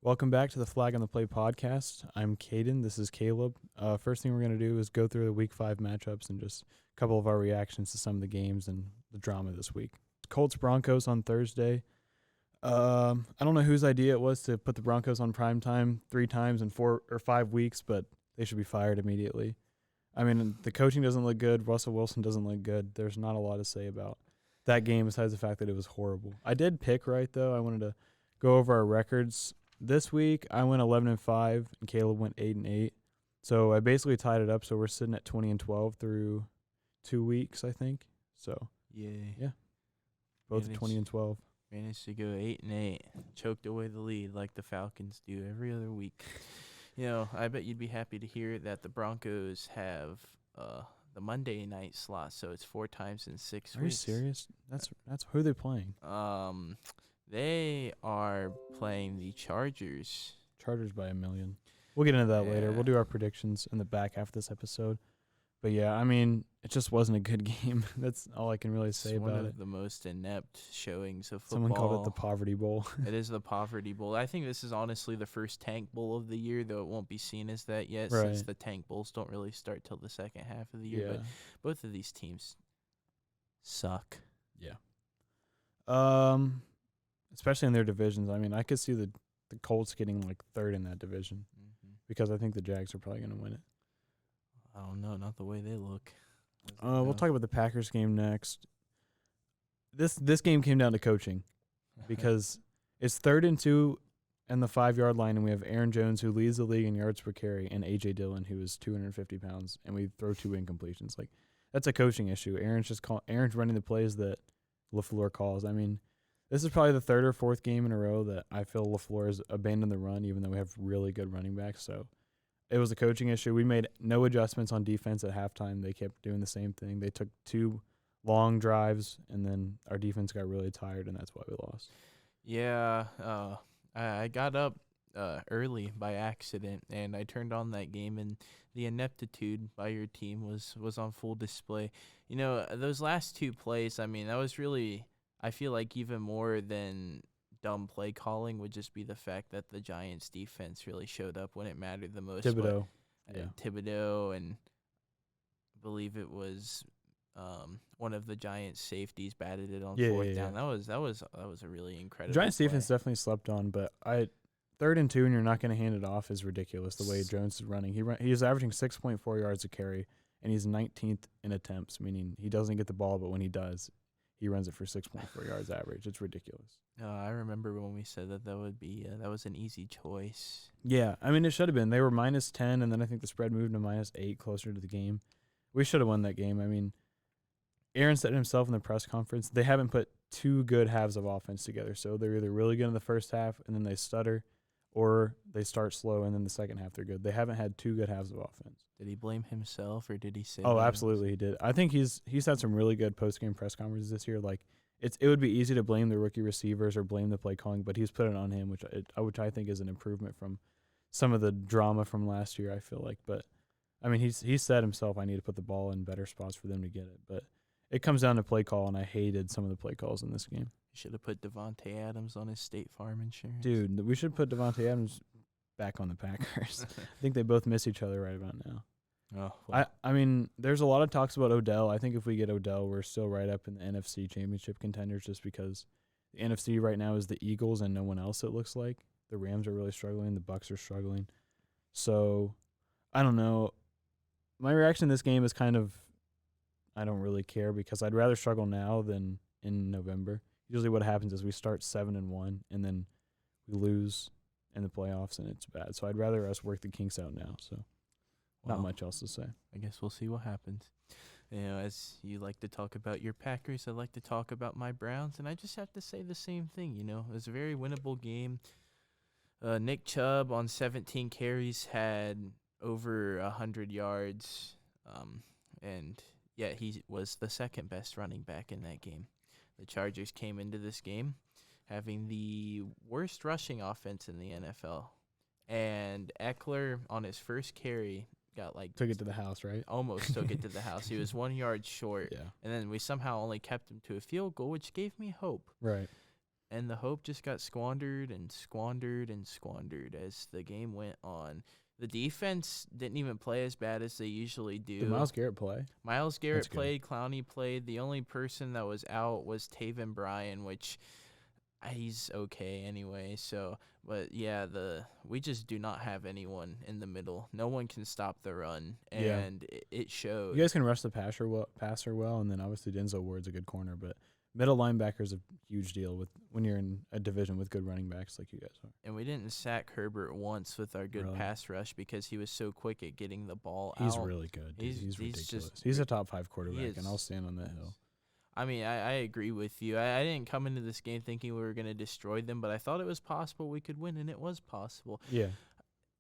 Welcome back to the Flag on the Play podcast. I'm Caden. This is Caleb. First thing we're going to do is go through the Week 5 matchups and just a couple of our reactions to some of the games and the drama this week. Colts-Broncos on Thursday. I don't know whose idea it was to put the Broncos on primetime 3 times in 4 or 5 weeks, but they should be fired immediately. I mean, the coaching doesn't look good. Russell Wilson doesn't look good. There's not a lot to say about that game besides the fact that it was horrible. I did pick right, though. I wanted to go over our records. This week, I went 11-5, and Caleb went 8-8. So I basically tied it up. So we're sitting at 20-12 through 2 weeks, I think. So Yay. yeah, both at 20-12. Managed to go 8-8. Choked away the lead like the Falcons do every other week. I bet you'd be happy to hear that the Broncos have the Monday night slot, so it's 4 times in 6 weeks. Are you serious? That's who are they playing? They are playing the Chargers. Chargers by 1 million. We'll get into that later. Yeah. We'll do our predictions in the back half of this episode. But yeah, I mean, it just wasn't a good game. That's all I can really say about it. One of the most inept showings of football. Someone called it the Poverty Bowl. It is the Poverty Bowl. I think this is honestly the first Tank Bowl of the year, though it won't be seen as that yet, Right. since the Tank Bowls don't really start till the second half of the year. Yeah. But both of these teams suck. Yeah. Especially in their divisions. I mean, I could see the Colts getting like third in that division because I think the Jags are probably going to win it. I don't know, not the way they look. We'll talk about the Packers game next. This game came down to coaching because it's 3rd and 2 and the 5-yard line, and we have Aaron Jones, who leads the league in yards per carry, and A.J. Dillon, who is 250 pounds, and we throw 2 incompletions. Like, that's a coaching issue. Aaron's running the plays that LaFleur calls. I mean, this is probably the 3rd or 4th game in a row that I feel LaFleur has abandoned the run, even though we have really good running backs. So it was a coaching issue. We made no adjustments on defense at halftime. They kept doing the same thing. They took 2 long drives, and then our defense got really tired, and that's why we lost. Yeah, I got up early by accident, and I turned on that game, and the ineptitude by your team was on full display. Those last 2 plays, I mean, that was really, I feel like even more than dumb play calling would just be the fact that the Giants defense really showed up when it mattered the most. Thibodeau. Thibodeau, and I believe it was one of the Giants safeties batted it on 4th down. That was a really incredible Giants play. defense definitely slept on, but 3rd and 2 and you're not going to hand it off is ridiculous the way Jones is running. He's averaging 6.4 yards a carry, and he's 19th in attempts, meaning he doesn't get the ball, but when he does, he runs it for 6.4 yards average. It's ridiculous. I remember when we said that would be that was an easy choice. Yeah, I mean, it should have been. They were -10, and then I think the spread moved to -8 closer to the game. We should have won that game. I mean, Aaron said himself in the press conference, they haven't put 2 good halves of offense together. So they're either really good in the first half and then they stutter, or they start slow and then the second half they're good. They haven't had 2 good halves of offense. Did he blame himself, or did he say? Oh, absolutely he did. I think he's had some really good post-game press conferences this year. Like, it would be easy to blame the rookie receivers or blame the play calling, but he's put it on him, which I think is an improvement from some of the drama from last year, I feel like. But, I mean, he said himself, I need to put the ball in better spots for them to get it. But it comes down to play call, and I hated some of the play calls in this game. You should have put Devontae Adams on his State Farm insurance. Dude, we should put Devontae Adams back on the Packers. I think they both miss each other right about now. Oh, well. I mean, there's a lot of talks about Odell. I think if we get Odell, we're still right up in the NFC Championship contenders, just because the NFC right now is the Eagles and no one else, it looks like. The Rams are really struggling. The Bucs are struggling. So, I don't know. My reaction to this game is kind of, I don't really care, because I'd rather struggle now than in November. Usually what happens is we start 7-1, and then we lose in the playoffs, and it's bad. So I'd rather us work the kinks out now. So not much else to say. I guess we'll see what happens. As you like to talk about your Packers, I like to talk about my Browns, and I just have to say the same thing. It was a very winnable game. Nick Chubb on 17 carries had over 100 yards, and yet he was the second best running back in that game. The Chargers came into this game having the worst rushing offense in the NFL, and Eckler on his first carry took it to the house, right? Almost took it to the house. He was 1 yard short. Yeah. And then we somehow only kept him to a field goal, which gave me hope. Right. and the hope just got squandered and squandered and squandered as the game went on. The defense didn't even play as bad as they usually do. Did Myles Garrett play? Myles Garrett That's good. played. Clowney played. The only person that was out was Taven Bryan, which he's okay anyway. So, but yeah, we just do not have anyone in the middle. No one can stop the run, and it showed. You guys can rush the passer well, and then obviously Denzel Ward's a good corner, but middle linebacker is a huge deal with when you're in a division with good running backs like you guys are. And we didn't sack Herbert once with our good pass rush because he was so quick at getting the ball out. He's really good. Dude. He's ridiculous. He's a top 5 quarterback, and I'll stand on that hill. I mean, I agree with you. I didn't come into this game thinking we were going to destroy them, but I thought it was possible we could win, and it was possible. Yeah.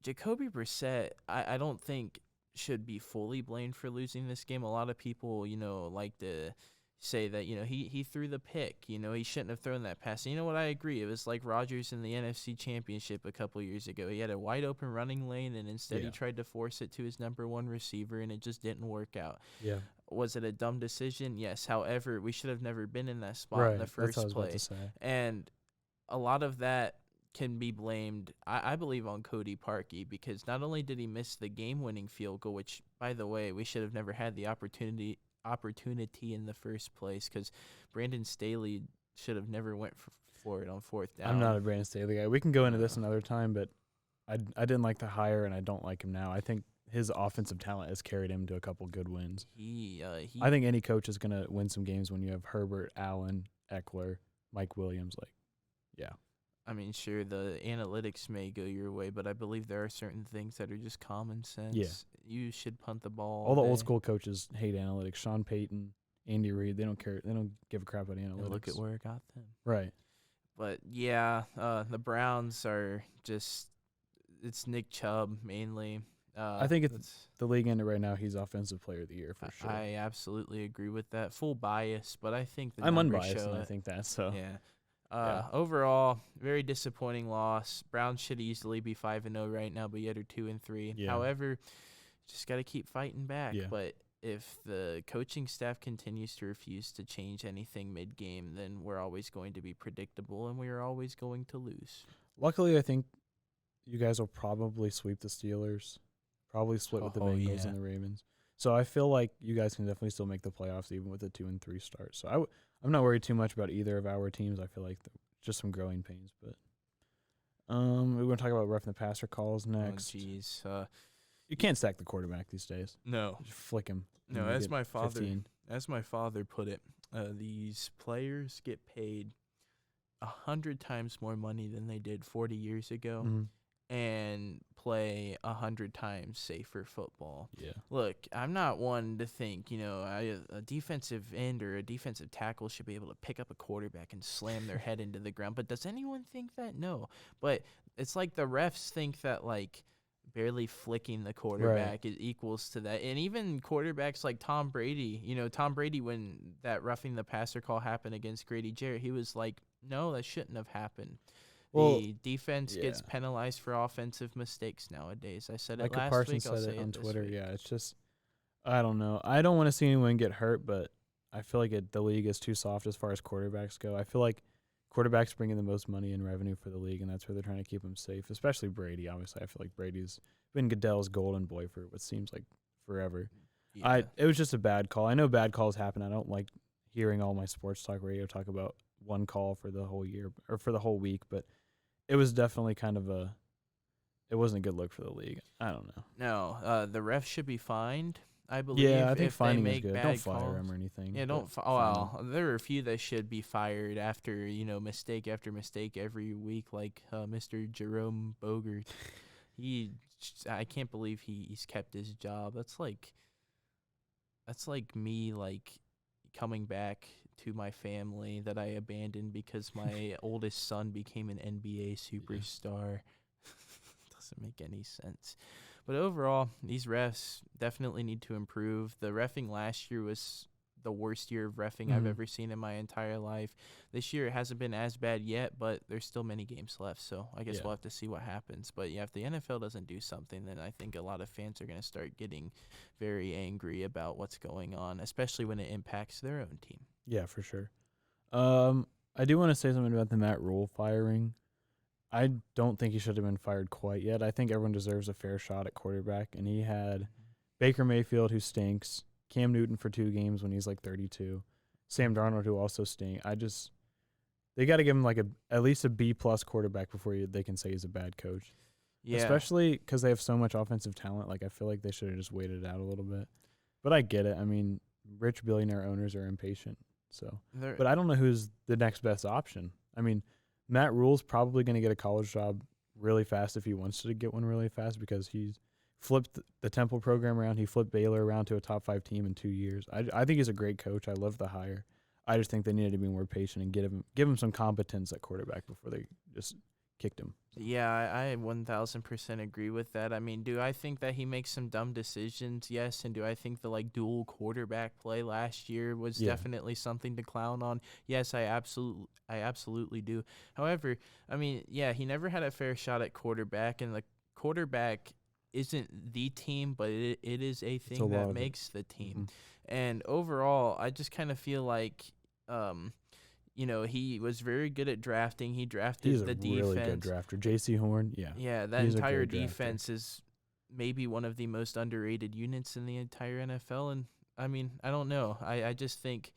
Jacoby Brissett, I don't think should be fully blamed for losing this game. A lot of people, like to say that, he threw the pick. He shouldn't have thrown that pass. And you know what? I agree. It was like Rodgers in the NFC Championship a couple years ago. He had a wide open running lane, and instead he tried to force it to his number one receiver, and it just didn't work out. Yeah. Was it a dumb decision? Yes. However, we should have never been in that spot in the first place. About to say. And a lot of that can be blamed, I believe, on Cody Parkey, because not only did he miss the game-winning field goal, which, by the way, we should have never had the opportunity in the first place, because Brandon Staley should have never went for it on fourth down. I'm not a Brandon Staley guy. We can go into this another time, but I didn't like the hire, and I don't like him now. I think his offensive talent has carried him to a couple good wins. I think any coach is going to win some games when you have Herbert, Allen, Eckler, Mike Williams. I mean, sure, the analytics may go your way, but I believe there are certain things that are just common sense. Yeah. You should punt the ball. All the old school coaches hate analytics. Sean Payton, Andy Reid, they don't care. They don't give a crap about analytics. And look at where it got them. Right. But, yeah, the Browns are just – it's Nick Chubb mainly. I think it's the league ended right now. He's Offensive Player of the Year for sure. I absolutely agree with that. Full bias, but I think I'm unbiased, and I think that. So yeah. Overall, very disappointing loss. Browns should easily be 5-0 right now, but yet are 2-3. Yeah. However, just got to keep fighting back. Yeah. But if the coaching staff continues to refuse to change anything mid-game, then we're always going to be predictable, and we are always going to lose. Luckily, I think you guys will probably sweep the Steelers, probably split with the Bengals and the Ravens. So I feel like you guys can definitely still make the playoffs even with a 2-3 start. So I'm not worried too much about either of our teams. I feel like just some growing pains. But we're going to talk about roughing the passer calls next. Oh, jeez. You can't stack the quarterback these days. No. Just flick him. No, as my father put it, these players get paid 100 times more money than they did 40 years ago. Mm-hmm. And play 100 times safer football. Yeah. Look, I'm not one to think, a defensive end or a defensive tackle should be able to pick up a quarterback and slam their head into the ground. But does anyone think that? No. But it's like the refs think that, like, barely flicking the quarterback is equals to that. And even quarterbacks like Tom Brady, when that roughing the passer call happened against Grady Jarrett, he was like, no, that shouldn't have happened. The defense gets penalized for offensive mistakes nowadays. I said it last Parsons week. I'll said say it on Twitter. Week. Yeah, it's just, I don't know. I don't want to see anyone get hurt, but I feel like the league is too soft as far as quarterbacks go. I feel like quarterbacks bring in the most money and revenue for the league, and that's where they're trying to keep them safe, especially Brady. Obviously, I feel like Brady's been Goodell's golden boy for what seems like forever. Yeah. It was just a bad call. I know bad calls happen. I don't like hearing all my sports talk radio talk about one call for the whole year or for the whole week, but it was definitely it wasn't a good look for the league. I don't know. No, the refs should be fined, I believe. Yeah, I think if finding they is make good. bad Don't fire calls. him or anything. Yeah, don't. There are a few that should be fired after mistake after mistake every week, like Mr. Jerome Bogert. I can't believe he's kept his job. That's like me coming back to my family that I abandoned because my oldest son became an NBA superstar. Doesn't make any sense. But overall, these refs definitely need to improve. The reffing last year was the worst year of reffing I've ever seen in my entire life. This year it hasn't been as bad yet, but there's still many games left, so I guess we'll have to see what happens. But yeah, if the NFL doesn't do something, then I think a lot of fans are going to start getting very angry about what's going on, especially when it impacts their own team. Yeah, for sure. I do want to say something about the Matt Rule firing. I don't think he should have been fired quite yet. I think everyone deserves a fair shot at quarterback, and he had Baker Mayfield, who stinks, Cam Newton for 2 games when he's like 32, Sam Darnold, who also stinks. They got to give him like at least a B+ quarterback before they can say he's a bad coach. Yeah. Especially because they have so much offensive talent. Like, I feel like they should have just waited it out a little bit. But I get it. I mean, rich billionaire owners are impatient. So, but I don't know who's the next best option. I mean, Matt Rule's probably going to get a college job really fast if he wants to get one really fast because he's flipped the Temple program around. He flipped Baylor around to a top 5 team in 2 years. I think he's a great coach. I love the hire. I just think they needed to be more patient and give him some competence at quarterback before they just kicked him. Yeah, I 1,000% agree with that. I mean, do I think that he makes some dumb decisions? Yes. And do I think the dual quarterback play last year was definitely something to clown on? Yes, I absolutely do. However, I mean, yeah, he never had a fair shot at quarterback, and the quarterback isn't the team, but it is a thing that makes the team. Mm-hmm. And overall, I just kind of feel like he was very good at drafting. He drafted the defense. He's a really good drafter. J.C. Horn, yeah. Yeah, that entire defense is maybe one of the most underrated units in the entire NFL. And, I mean, I don't know. I just think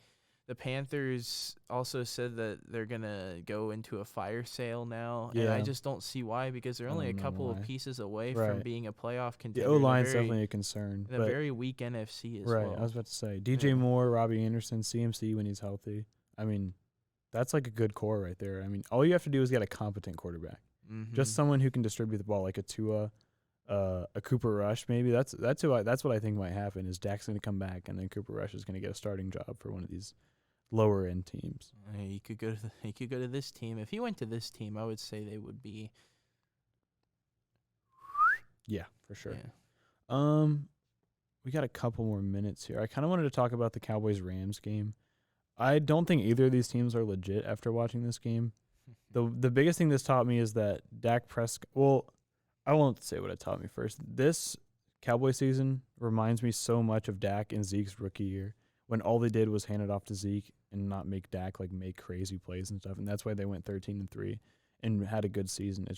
the Panthers also said that they're going to go into a fire sale now. Yeah. And I just don't see why, because they're only a couple of pieces away from being a playoff contender. The O-line's definitely a concern. A very weak NFC as well. Right, I was about to say. DJ Moore, Robbie Anderson, CMC when he's healthy. I mean, that's like a good core right there. I mean, all you have to do is get a competent quarterback. Mm-hmm. Just someone who can distribute the ball, like a Tua, a Cooper Rush maybe. That's what I think might happen is Dak's going to come back, and then Cooper Rush is going to get a starting job for one of these lower end teams. He could go to this team. If he went to this team, I would say they would be. Yeah, for sure. Yeah. We got a couple more minutes here. I kind of wanted to talk about the Cowboys-Rams game. I don't think either of these teams are legit after watching this game. The biggest thing this taught me is that Dak Prescott – well, I won't say what it taught me first. This Cowboy season reminds me so much of Dak in Zeke's rookie year when all they did was hand it off to Zeke and not make Dak make crazy plays and stuff, and that's why they went 13-3 and had a good season.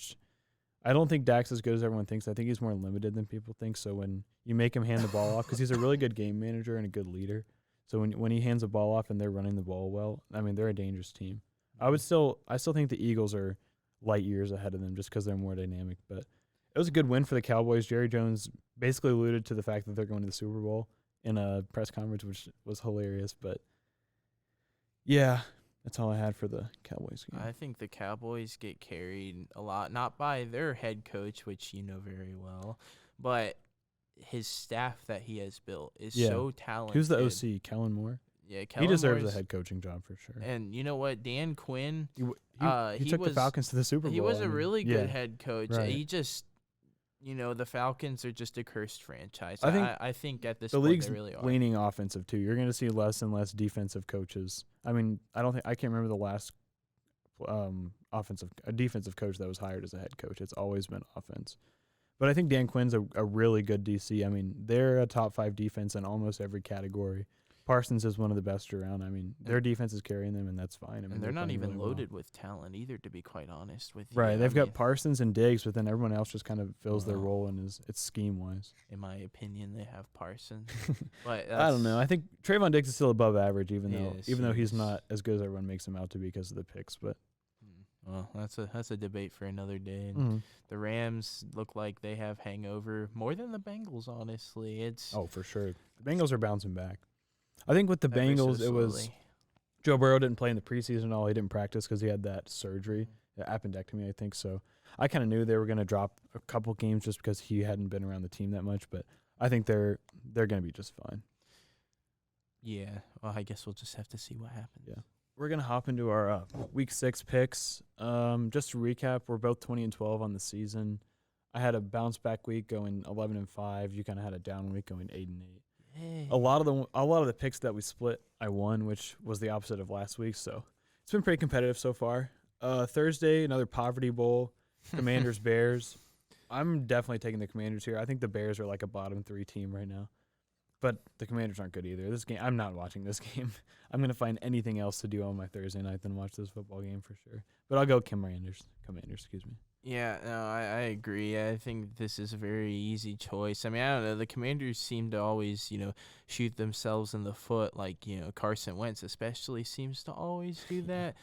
I don't think Dak's as good as everyone thinks. I think he's more limited than people think. So when you make him hand the ball off, because he's a really good game manager and a good leader, so when he hands the ball off and they're running the ball well, I mean, they're a dangerous team. I still think the Eagles are light years ahead of them just because they're more dynamic. But it was a good win for the Cowboys. Jerry Jones basically alluded to the fact that they're going to the Super Bowl in a press conference, which was hilarious. But, yeah, that's all I had for the Cowboys game. I think the Cowboys get carried a lot, not by their head coach, which you know very well, but his staff that he has built is so talented. Who's the OC? Kellen Moore? Yeah, Kellen he deserves Moore's, a head coaching job for sure. And you know what? Dan Quinn, he took the Falcons to the Super Bowl. He was a really good head coach. Right. He just, the Falcons are just a cursed franchise. I think at this point league's they really are. Leaning offensive too. You're going to see less and less defensive coaches. I mean, I can't remember the last defensive coach that was hired as a head coach. It's always been offense. But I think Dan Quinn's a really good DC. I mean, they're a top 5 defense in almost every category. Parsons is one of the best around. I mean, their defense is carrying them, and that's fine. I mean, and they're not even really loaded with talent either, to be quite honest with you. Right. They've got Parsons and Diggs, but then everyone else just kind of fills their role and it's scheme-wise. In my opinion, they have Parsons. But I don't know. I think Trayvon Diggs is still above average, even though he's not as good as everyone makes him out to be because of the picks. But well, that's a debate for another day. And the Rams look like they have hangover more than the Bengals, honestly. For sure. The Bengals are bouncing back. I think with the Bengals, it was Joe Burrow didn't play in the preseason at all. He didn't practice because he had that surgery, appendectomy, I think. So I kind of knew they were going to drop a couple games just because he hadn't been around the team that much. But I think they're going to be just fine. Yeah. Well, I guess we'll just have to see what happens. Yeah. We're going to hop into our Week 6 picks. Just to recap, we're both 20-12 on the season. I had a bounce-back week going 11-5. You kind of had a down week going 8-8. Hey. A lot of the picks that we split, I won, which was the opposite of last week. So it's been pretty competitive so far. Thursday, another Poverty Bowl, Commanders Bears. I'm definitely taking the Commanders here. I think the Bears are like a bottom 3 team right now. But the Commanders aren't good either. This game, I'm not watching this game. I'm gonna find anything else to do on my Thursday night than watch this football game for sure. But I'll go Commanders. Commanders, excuse me. Yeah, no, I agree. I think this is a very easy choice. I mean, I don't know. The Commanders seem to always, shoot themselves in the foot. Like, Carson Wentz especially seems to always do that.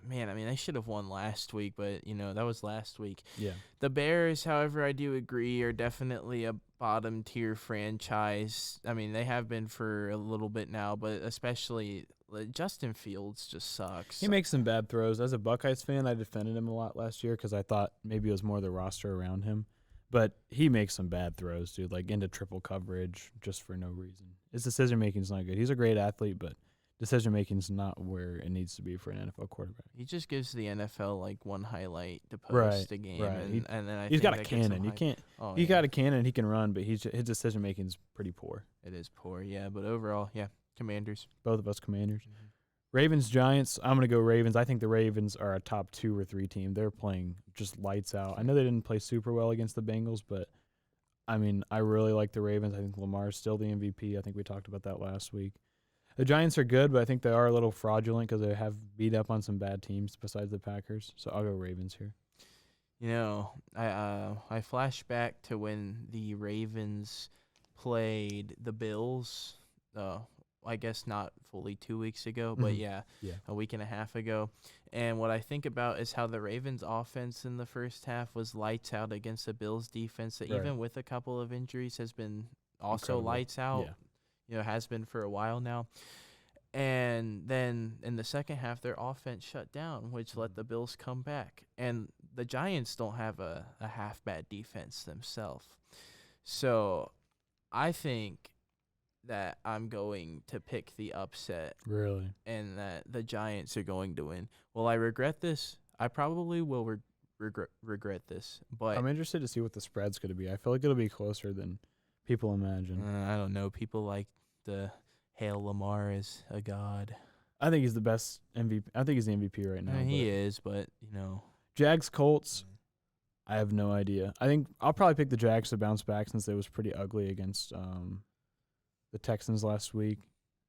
Man, I mean, they should have won last week, but, that was last week. Yeah. The Bears, however, I do agree, are definitely a bottom-tier franchise. I mean, they have been for a little bit now, but especially Justin Fields just sucks. He makes some bad throws. As a Buckeyes fan, I defended him a lot last year because I thought maybe it was more the roster around him. But he makes some bad throws, dude, like into triple coverage just for no reason. His decision-making is not good. He's a great athlete, but decision-making is not where it needs to be for an NFL quarterback. He just gives the NFL, like, one highlight to post a game. Right. And then He's got a cannon. You can't. Oh, He's got a cannon. He can run, but his decision-making is pretty poor. It is poor, yeah. But overall, yeah, Commanders. Both of us Commanders. Mm-hmm. Ravens, Giants. I'm going to go Ravens. I think the Ravens are a top 2 or 3 team. They're playing just lights out. I know they didn't play super well against the Bengals, but, I mean, I really like the Ravens. I think Lamar's still the MVP. I think we talked about that last week. The Giants are good, but I think they are a little fraudulent because they have beat up on some bad teams besides the Packers. So I'll go Ravens here. I flash back to when the Ravens played the Bills. I guess not fully 2 weeks ago, but yeah, a week and a half ago. And what I think about is how the Ravens offense in the first half was lights out against the Bills defense that even with a couple of injuries has been also incredible. Lights out. Yeah. Has been for a while now. And then in the second half, their offense shut down, which let the Bills come back. And the Giants don't have a half-bad defense themselves. So I think that I'm going to pick the upset. Really? And that the Giants are going to win. Will I regret this? I probably will regret this. But I'm interested to see what the spread's going to be. I feel like it'll be closer than people imagine. I don't know. People like to hail Lamar as a god. I think he's the best MVP. I think he's the MVP right now. He is, but, Jags, Colts, I have no idea. I think I'll probably pick the Jags to bounce back since it was pretty ugly against the Texans last week.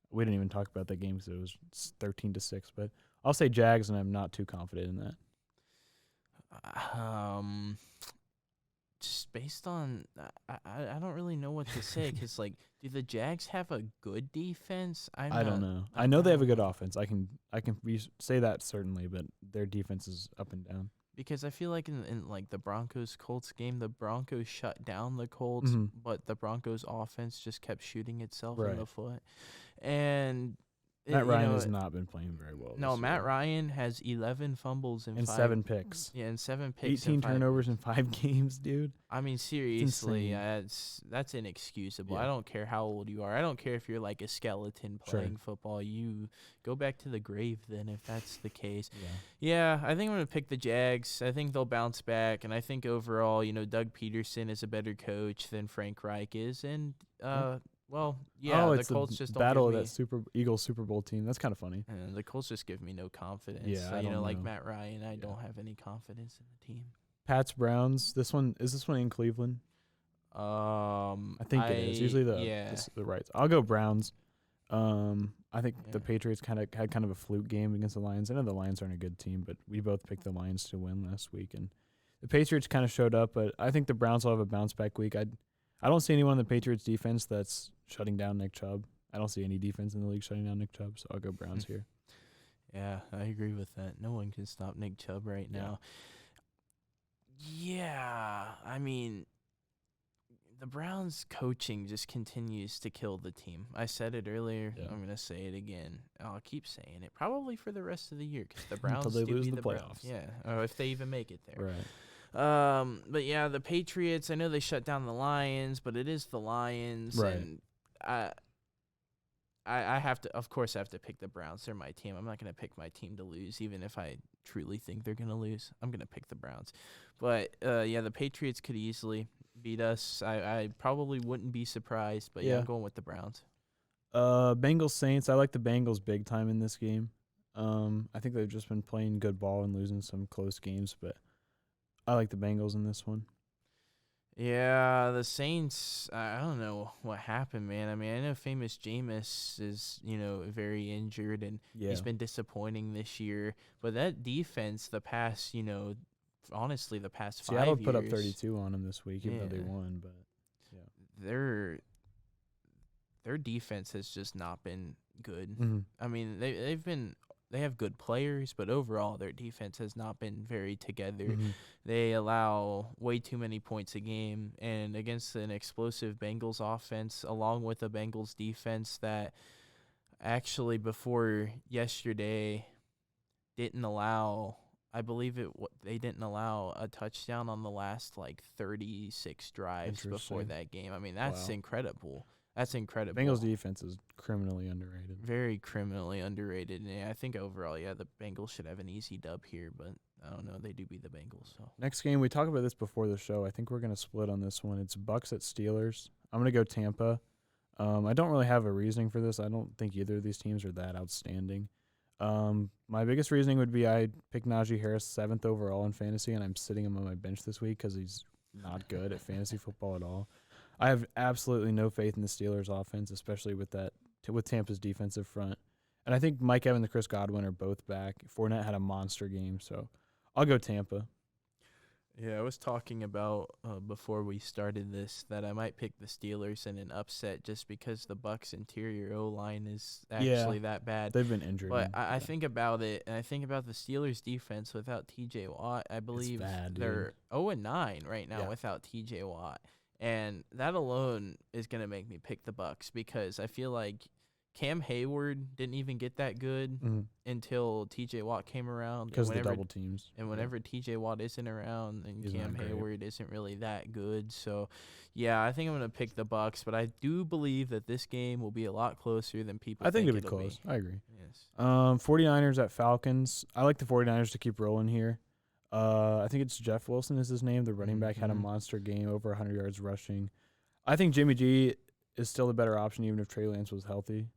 We didn't even talk about that game because it was 13-6, but I'll say Jags, and I'm not too confident in that. Just based on, I don't really know what to say because, like, do the Jags have a good defense? I don't know. I know they have a good offense. I can say that certainly, but their defense is up and down. Because I feel like in like the Broncos-Colts game, the Broncos shut down the Colts, but the Broncos offense just kept shooting itself in the foot. And Matt Ryan has not been playing very well. No, Matt Ryan has 11 fumbles and 7 picks. Yeah, and 7 picks. 18 turnovers in 5 games, dude. I mean, seriously, that's inexcusable. Yeah. I don't care how old you are. I don't care if you're like a skeleton playing football. You go back to the grave then if that's the case. Yeah, I think I'm going to pick the Jags. I think they'll bounce back. And I think overall, Doug Peterson is a better coach than Frank Reich is. And, well, yeah, the Colts just don't battle of that Eagles Super Bowl team. That's kind of funny. And the Colts just give me no confidence. Yeah, so, I don't know. Like Matt Ryan, I don't have any confidence in the team. Pats Browns. Is this one in Cleveland? I think it is. Usually the rights. I'll go Browns. I think the Patriots had kind of a fluke game against the Lions. I know the Lions aren't a good team, but we both picked the Lions to win last week, and the Patriots kind of showed up. But I think the Browns will have a bounce back week. I don't see anyone in the Patriots defense that's shutting down Nick Chubb. I don't see any defense in the league shutting down Nick Chubb, so I'll go Browns here. Yeah, I agree with that. No one can stop Nick Chubb right now. Yeah, I mean, the Browns coaching just continues to kill the team. I said it earlier. Yeah. I'm going to say it again. I'll keep saying it, probably for the rest of the year because the Browns until they lose the playoffs. Browns. Yeah, or if they even make it there. Right. But yeah, the Patriots, I know they shut down the Lions, but it is the Lions. Right. And I have to, of course, I have to pick the Browns. They're my team. I'm not going to pick my team to lose, even if I truly think they're going to lose. I'm going to pick the Browns. But, yeah, the Patriots could easily beat us. I probably wouldn't be surprised, but, yeah, I'm going with the Browns. Bengals Saints. I like the Bengals big time in this game. I think they've just been playing good ball and losing some close games, but I like the Bengals in this one. Yeah, the Saints, I don't know what happened, man. I mean, I know famous Jameis is, very injured and Yeah. he's been disappointing this year. But that defense, the past, honestly, the past Seattle 5 put up years, 32 on them this week, even though they yeah, won. But yeah. their defense has just not been good. Mm-hmm. I mean, they have good players, but overall their defense has not been very together. Mm-hmm. They allow way too many points a game, and against an explosive Bengals offense, along with a Bengals defense that actually before yesterday didn't allow. I believe they didn't allow a touchdown on the last 36 drives before Interesting. that game. I mean, that's Wow. incredible. That's incredible. Bengals defense is criminally underrated. Very criminally underrated. And I think overall, the Bengals should have an easy dub here, but I don't know. They do beat the Bengals. So Next game, we talked about this before the show. I think we're going to split on this one. It's Bucks at Steelers. I'm going to go Tampa. I don't really have a reasoning for this. I don't think either of these teams are that outstanding. My biggest reasoning would be I picked Najee Harris 7th overall in fantasy, and I'm sitting him on my bench this week because he's not good at fantasy football at all. I have absolutely no faith in the Steelers' offense, especially with Tampa's defensive front. And I think Mike Evans and Chris Godwin are both back. Fournette had a monster game, so I'll go Tampa. yeah, I was talking about before we started this that I might pick the Steelers in an upset just because the Bucks' interior O-line is actually that bad. They've been injured. But I think about it, and I think about the Steelers' defense without T.J. Watt. I believe bad, they're 0-9 right now Yeah. without T.J. Watt, and that alone is gonna make me pick the Bucks because I feel like Cam Hayward didn't even get that good until T.J. Watt came around. Because of the double teams. And whenever T.J. Watt isn't around, and He's Cam not great. Hayward isn't really that good. So, yeah, I think I'm going to pick the Bucks, but I do believe that this game will be a lot closer than people I think it'll be it'll close. I agree. Yes. 49ers at Falcons. I like the 49ers to keep rolling here. I think it's Jeff Wilson is his name. The running back had a monster game, over 100 yards rushing. I think Jimmy G is still the better option, even if Trey Lance was healthy.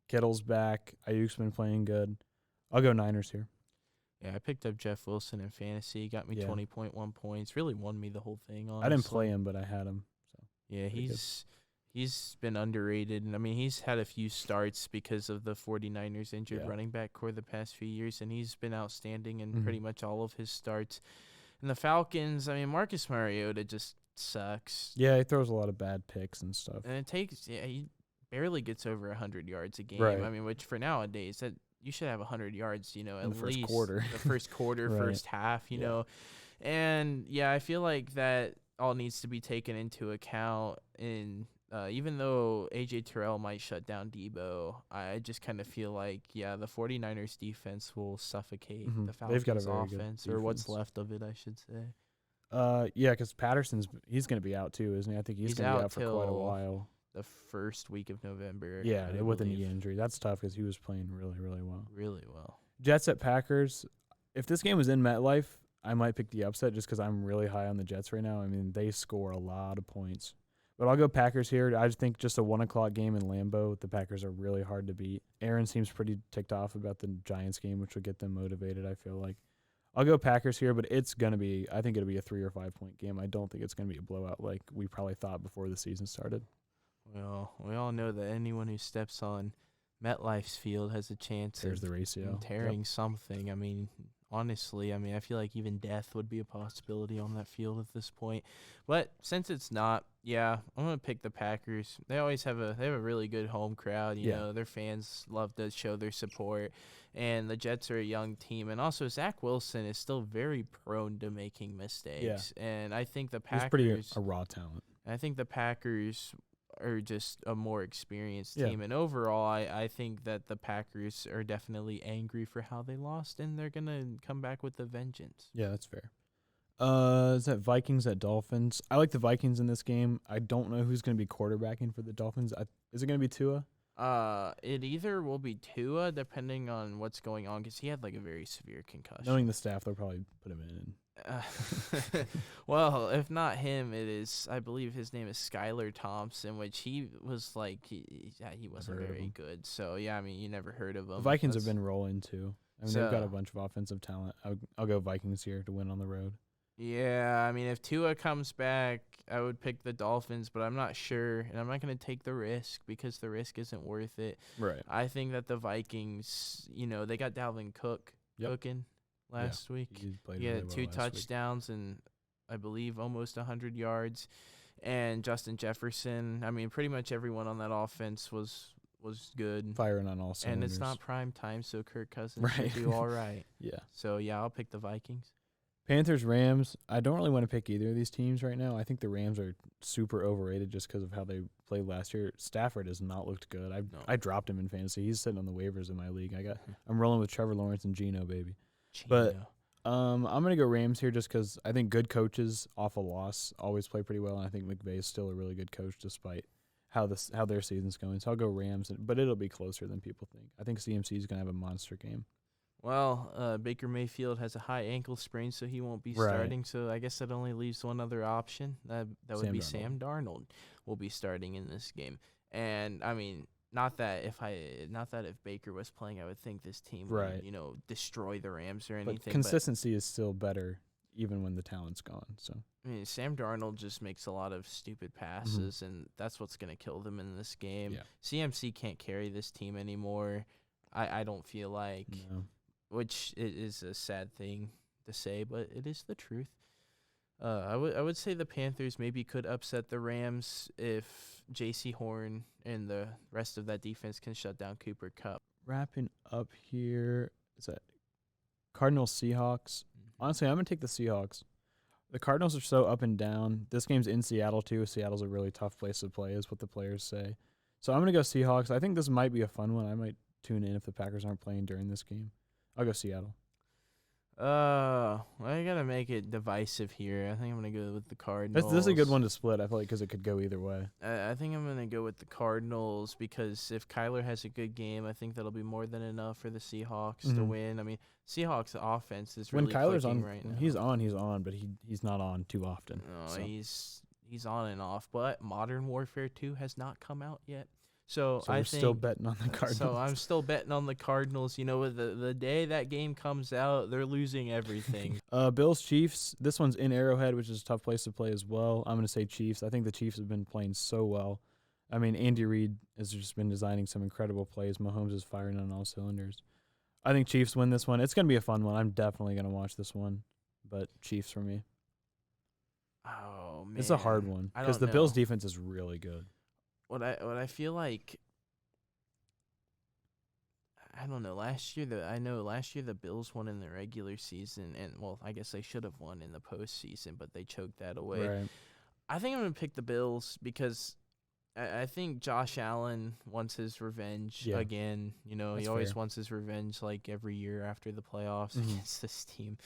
Kittle's back. Ayuk's been playing good. I'll go Niners here. Yeah, I picked up Jeff Wilson in fantasy. Got me 20.1 points. Really won me the whole thing, honestly. I didn't play him, but I had him. So yeah, he's been underrated. And, I mean, he's had a few starts because of the 49ers injured running back core the past few years, and he's been outstanding in pretty much all of his starts. And the Falcons, I mean, Marcus Mariota just sucks. Yeah, he throws a lot of bad picks and stuff. And he barely gets over 100 yards a game. Right. I mean, which for nowadays, that you should have 100 yards, at the least first quarter. the first quarter, Right. first half, you know. And, yeah, I feel like that all needs to be taken into account. And even though A.J. Terrell might shut down Debo, I just kind of feel like, the 49ers defense will suffocate the Falcons They've got a very good offense, or what's defense. left of it, I should say. Yeah, because he's going to be out too, isn't he? I think he's going to be out for quite a till while. The first week of November. Yeah, I with a believe. knee injury. That's tough because he was playing really, really well. Really well. Jets at Packers. If this game was in MetLife, I might pick the upset just because I'm really high on the Jets right now. I mean, they score a lot of points. But I'll go Packers here. I just think just a 1 o'clock game in Lambeau, the Packers are really hard to beat. Aaron seems pretty ticked off about the Giants game, which will get them motivated, I feel like. I'll go Packers here, but I think it'll be a 3 or 5 point game. I don't think it's going to be a blowout like we probably thought before the season started. Well, we all know that anyone who steps on MetLife's field has a chance There's of the ratio. tearing something. I mean, honestly, I feel like even death would be a possibility on that field at this point. But since it's not, I'm going to pick the Packers. They always have a really good home crowd. You know, their fans love to show their support. And the Jets are a young team. And also, Zach Wilson is still very prone to making mistakes. Yeah. And I think the Packers... He's pretty a raw talent. I think the Packers are just a more experienced team. And overall, I think that the Packers are definitely angry for how they lost, and they're going to come back with a vengeance. Yeah, that's fair. Is that Vikings at Dolphins? I like the Vikings in this game. I don't know who's going to be quarterbacking for the Dolphins. Is it going to be Tua? It either will be Tua, depending on what's going on, because he had like a very severe concussion. Knowing the staff, they'll probably put him in. Well, if not him, it is, I believe his name is Skylar Thompson, which he was like, he wasn't very good. So, you never heard of him. The Vikings have been rolling too. They've got a bunch of offensive talent. I'll go Vikings here to win on the road. Yeah, I mean, if Tua comes back, I would pick the Dolphins, but I'm not sure, and I'm not going to take the risk because the risk isn't worth it. Right. I think that the Vikings, they got Dalvin Cook Yep. cooking last week. He played He really had well two last week. touchdowns and I believe almost 100 yards. And Justin Jefferson, I mean, pretty much everyone on that offense was good. Firing on all cylinders. And it's not prime time, so Kirk Cousins should do all right. Yeah. So, yeah, I'll pick the Vikings. Panthers, Rams. I don't really want to pick either of these teams right now. I think the Rams are super overrated just because of how they played last year. Stafford has not looked good. I dropped him in fantasy. He's sitting on the waivers in my league. I'm rolling with Trevor Lawrence and Geno, baby. But I'm gonna go Rams here just because I think good coaches off a loss always play pretty well, and I think McVay is still a really good coach despite how their season's going. So I'll go Rams, but it'll be closer than people think. I think CMC is gonna have a monster game. Well, Baker Mayfield has a high ankle sprain, so he won't be starting. So I guess that only leaves one other option. That would be Sam Darnold will be starting in this game. And I mean, not that if Baker was playing, I would think this team would, destroy the Rams or anything. But consistency is still better even when the talent's gone. So I mean, Sam Darnold just makes a lot of stupid passes, and that's what's going to kill them in this game. Yeah. CMC can't carry this team anymore. I don't feel like. No. Which is a sad thing to say, but it is the truth. I would say the Panthers maybe could upset the Rams if J.C. Horn and the rest of that defense can shut down Cooper Kupp. Wrapping up here, is that Cardinals Seahawks? Honestly, I'm gonna take the Seahawks. The Cardinals are so up and down. This game's in Seattle too. Seattle's a really tough place to play, is what the players say. So I'm gonna go Seahawks. I think this might be a fun one. I might tune in if the Packers aren't playing during this game. I'll go Seattle. I gotta make it divisive here. I think I'm gonna go with the Cardinals. This is a good one to split. I feel like because it could go either way. I think I'm gonna go with the Cardinals because if Kyler has a good game, I think that'll be more than enough for the Seahawks to win. I mean, Seahawks offense is really when Kyler's on right now. He's on, but he's not on too often. No, so. He's on and off. But Modern Warfare 2 has not come out yet. So we're still betting on the Cardinals. So I'm still betting on the Cardinals. The day that game comes out, they're losing everything. Bills Chiefs. This one's in Arrowhead, which is a tough place to play as well. I'm going to say Chiefs. I think the Chiefs have been playing so well. I mean, Andy Reid has just been designing some incredible plays. Mahomes is firing on all cylinders. I think Chiefs win this one. It's going to be a fun one. I'm definitely going to watch this one, but Chiefs for me. Oh man, it's a hard one because the Bills defense is really good. What I feel like, I don't know. Last year the Bills won in the regular season, and I guess they should have won in the postseason, but they choked that away. Right. I think I'm gonna pick the Bills because I think Josh Allen wants his revenge again. He always wants his revenge like every year after the playoffs against this team.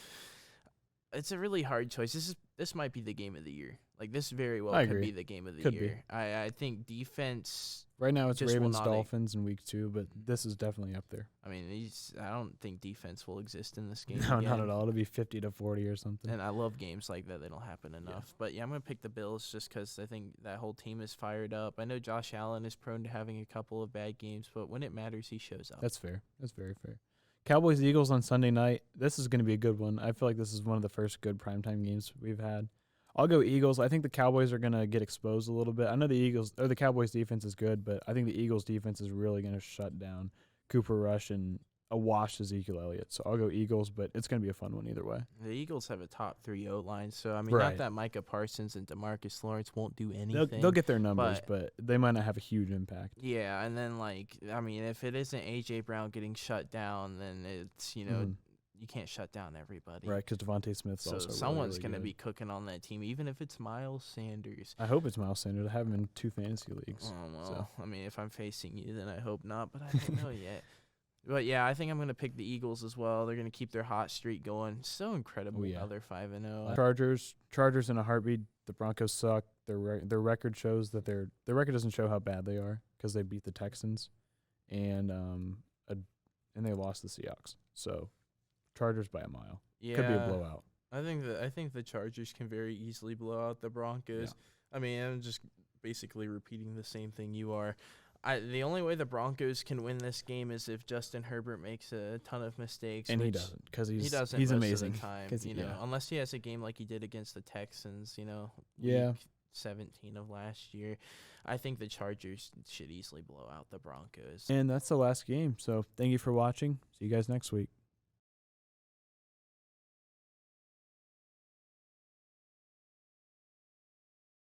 It's a really hard choice. This might be the game of the year. Like, this very well could be the game of the year. I think defense. Right now it's Ravens Dolphins in week 2, but this is definitely up there. I mean, I don't think defense will exist in this game. No, not at all. It'll be 50-40 or something. And I love games like that. They don't happen enough. Yeah. But, I'm going to pick the Bills just because I think that whole team is fired up. I know Josh Allen is prone to having a couple of bad games, but when it matters, he shows up. That's fair. That's very fair. Cowboys Eagles on Sunday night. This is going to be a good one. I feel like this is one of the first good primetime games we've had. I'll go Eagles. I think the Cowboys are going to get exposed a little bit. I know the Cowboys defense is good, but I think the Eagles defense is really going to shut down Cooper Rush and a washed Ezekiel Elliott. So I'll go Eagles, but it's going to be a fun one either way. The Eagles have a top 3 O-line, so I mean, not that Micah Parsons and DeMarcus Lawrence won't do anything. They'll get their numbers, but they might not have a huge impact. Yeah, and then if it isn't A.J. Brown getting shut down, then it's you can't shut down everybody. Right, because Devontae Smith's also someone's really going to be cooking on that team, even if it's Miles Sanders. I hope it's Miles Sanders. I have him in 2 fantasy leagues. Oh, well, so. I mean, if I'm facing you, then I hope not, but I don't know yet. But, yeah, I think I'm going to pick the Eagles as well. They're going to keep their hot streak going. So incredible how they're 5-0. Chargers in a heartbeat. The Broncos suck. Their record shows that their record doesn't show how bad they are because they beat the Texans and they lost the Seahawks. So Chargers by a mile. Yeah, could be a blowout. I think the Chargers can very easily blow out the Broncos. Yeah. I mean, I'm just basically repeating the same thing you are. The only way the Broncos can win this game is if Justin Herbert makes a ton of mistakes, And he which doesn't, because he doesn't he's most amazing. of the time. 'Cause Unless he has a game like he did against the Texans. Yeah. Week 17 of last year. I think the Chargers should easily blow out the Broncos. And that's the last game. So thank you for watching. See you guys next week.